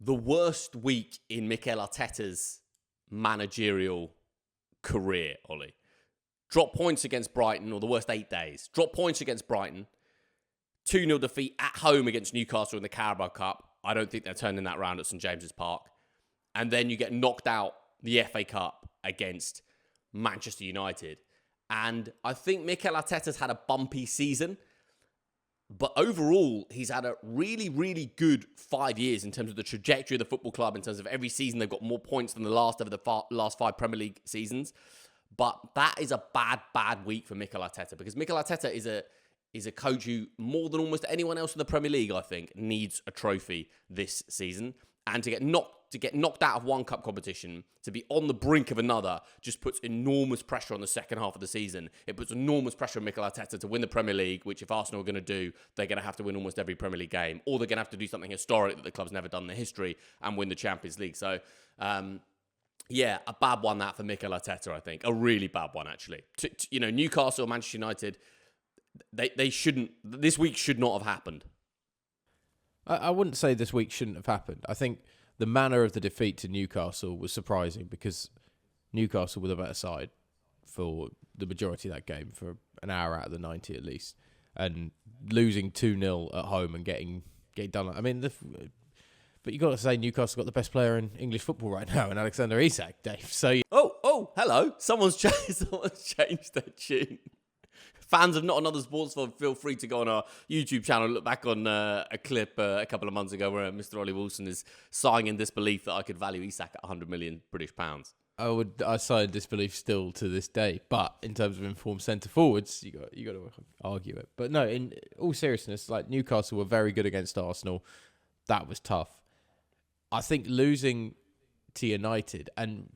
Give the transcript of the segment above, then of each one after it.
the worst week in Mikel Arteta's managerial career, Ollie. Drop points against Brighton, or the worst 8 days. Drop points against Brighton. 2-0 defeat at home against Newcastle in the Carabao Cup. I don't think they're turning that round at St James's Park. And then you get knocked out the FA Cup against Manchester United. And I think Mikel Arteta's had a bumpy season. But overall, he's had a really, really good 5 years in terms of the trajectory of the football club, in terms of every season they've got more points than the last last 5 Premier League seasons. But that is a bad week for Mikel Arteta, because Mikel Arteta is a coach who, more than almost anyone else in the Premier League, I think, needs a trophy this season. And to get knocked out of one cup competition, to be on the brink of another, just puts enormous pressure on the second half of the season. It puts enormous pressure on Mikel Arteta to win the Premier League, which if Arsenal are going to do, they're going to have to win almost every Premier League game, or they're going to have to do something historic that the club's never done in their history and win the Champions League. So, yeah, a bad one that for Mikel Arteta, I think. A really bad one, actually. Newcastle, Manchester United, they shouldn't... This week should not have happened. I wouldn't say this week shouldn't have happened. I think the manner of the defeat to Newcastle was surprising, because Newcastle were the better side for the majority of that game, for an hour out of the 90 at least. And losing 2-0 at home and getting done. I mean, but you got to say Newcastle got the best player in English football right now, in Alexander Isak, Dave. So Hello. Someone's changed their tune. Fans of Not Another Sports Pod, feel free to go on our YouTube channel and look back on a clip a couple of months ago where Mr. Ollie Wilson is sighing in disbelief that I could value Isak at 100 million British pounds. I sigh in disbelief still to this day. But in terms of informed centre forwards, you got to argue it. But no, in all seriousness, like, Newcastle were very good against Arsenal. That was tough. I think losing to United, and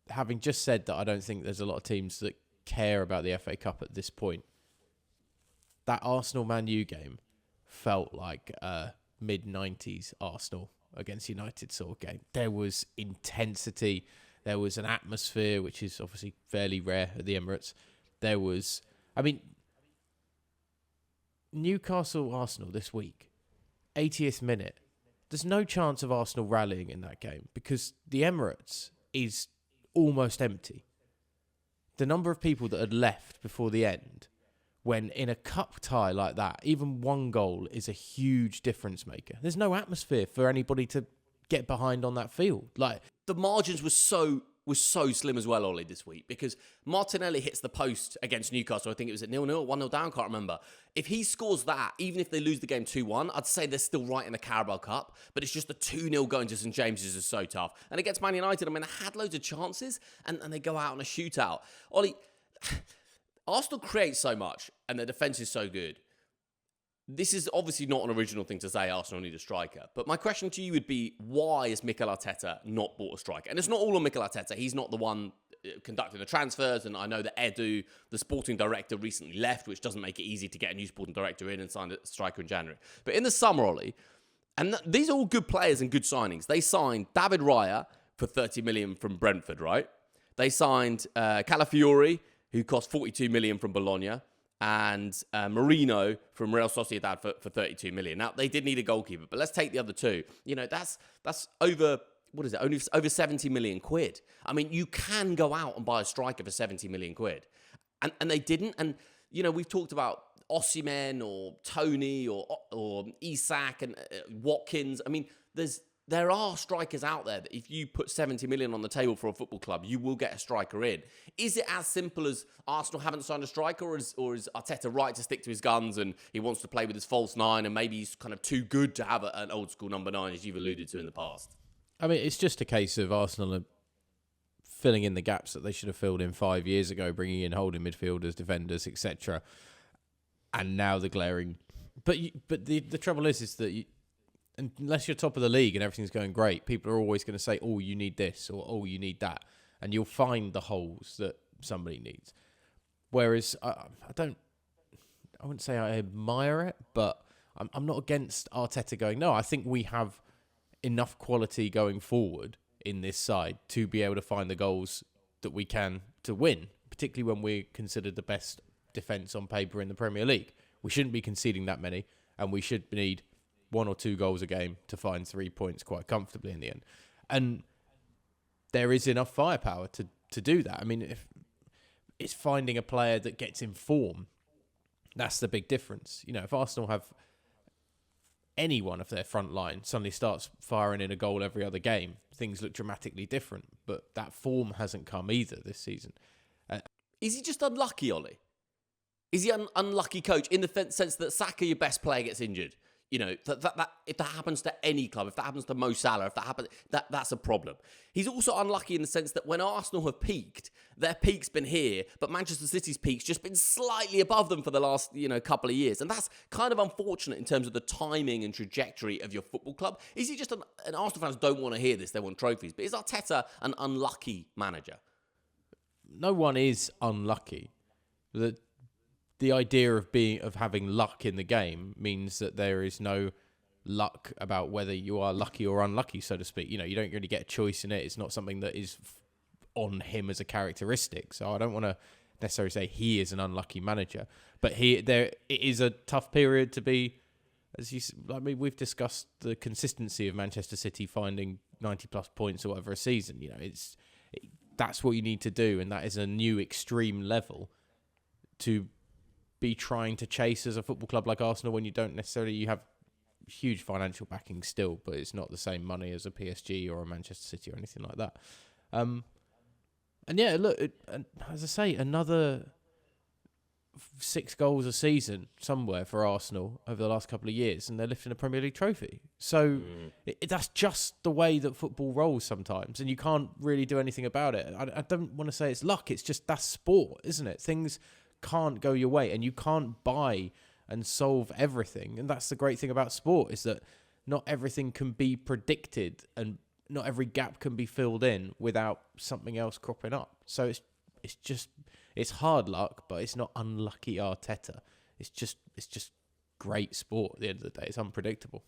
having just said that I don't think there's a lot of teams that care about the FA Cup at this point, that Arsenal-Man U game felt like a mid-90s Arsenal against United sort of game. There was intensity. There was an atmosphere, which is obviously fairly rare at the Emirates. There was... Newcastle-Arsenal this week, 80th minute. There's no chance of Arsenal rallying in that game, because the Emirates is almost empty. The number of people that had left before the end, when in a cup tie like that, even one goal is a huge difference maker. There's no atmosphere for anybody to get behind on that field. Like, the margins were so slim as well, Ollie, this week, because Martinelli hits the post against Newcastle. I think it was at 0-0, 1-0 down, can't remember. If he scores that, even if they lose the game 2-1, I'd say they're still right in the Carabao Cup, but it's just the 2-0 going to St James's is so tough. And against Man United, I mean, they had loads of chances, and they go out on a shootout. Ollie, Arsenal creates so much, and their defence is so good. This is obviously not an original thing to say, Arsenal need a striker. But my question to you would be, why has Mikel Arteta not bought a striker? And it's not all on Mikel Arteta. He's not the one conducting the transfers. And I know that Edu, the sporting director, recently left, which doesn't make it easy to get a new sporting director in and sign a striker in January. But in the summer, Ollie, and these are all good players and good signings. They signed David Raya for 30 million from Brentford, right? They signed Calafiori, who cost 42 million from Bologna, and Marino from Real Sociedad for 32 million. Now, they did need a goalkeeper, but let's take the other two. That's over, what is it, only over 70 million quid. I mean, you can go out and buy a striker for 70 million quid. And they didn't. And, we've talked about Osimhen or Tony or Isak and Watkins. I mean, there are strikers out there that if you put 70 million on the table for a football club, you will get a striker in. Is it as simple as Arsenal haven't signed a striker, or is Arteta right to stick to his guns and he wants to play with his false nine, and maybe he's kind of too good to have an old school number 9, as you've alluded to in the past? I mean, it's just a case of Arsenal filling in the gaps that they should have filled in 5 years ago, bringing in holding midfielders, defenders, etc. And now the glaring... But the trouble is that unless you're top of the league and everything's going great, people are always going to say, oh, you need this, or oh, you need that. And you'll find the holes that somebody needs. Whereas I wouldn't say I admire it, but I'm not against Arteta going, no, I think we have enough quality going forward in this side to be able to find the goals that we can to win, particularly when we're considered the best defence on paper in the Premier League. We shouldn't be conceding that many, and we should need 1 or 2 goals a game to find 3 points quite comfortably in the end. And there is enough firepower to do that. I mean, if it's finding a player that gets in form, that's the big difference. You know, if Arsenal have any one of their front line suddenly starts firing in a goal every other game, things look dramatically different. But that form hasn't come either this season. Is he just unlucky, Ollie? Is he an unlucky coach in the sense that Saka, your best player, gets injured? You know, that if that happens to any club, if that happens to Mo Salah, if that happens, that's a problem. He's also unlucky in the sense that when Arsenal have peaked, their peak's been here, but Manchester City's peak's just been slightly above them for the last, couple of years. And that's kind of unfortunate in terms of the timing and trajectory of your football club. Is he just and Arsenal fans don't want to hear this, they want trophies, but is Arteta an unlucky manager? No one is unlucky. The idea of having luck in the game means that there is no luck about whether you are lucky or unlucky, so to speak. You know, you don't really get a choice in it. It's not something that is on him as a characteristic. So I don't want to necessarily say he is an unlucky manager, but it is a tough period to be. We've discussed the consistency of Manchester City finding 90 plus points or whatever a season. You know, that's what you need to do, and that is a new extreme level to be trying to chase as a football club like Arsenal when you have huge financial backing still, but it's not the same money as a PSG or a Manchester City or anything like that. And yeah, look, as I say, another 6 goals a season somewhere for Arsenal over the last couple of years, and they're lifting a Premier League trophy. So that's just the way that football rolls sometimes, and you can't really do anything about it. I don't want to say it's luck, it's just that's sport, isn't it? Things can't go your way, and you can't buy and solve everything. And that's the great thing about sport, is that not everything can be predicted, and not every gap can be filled in without something else cropping up. So it's hard luck, but it's not unlucky Arteta. It's just great sport at the end of the day. It's unpredictable.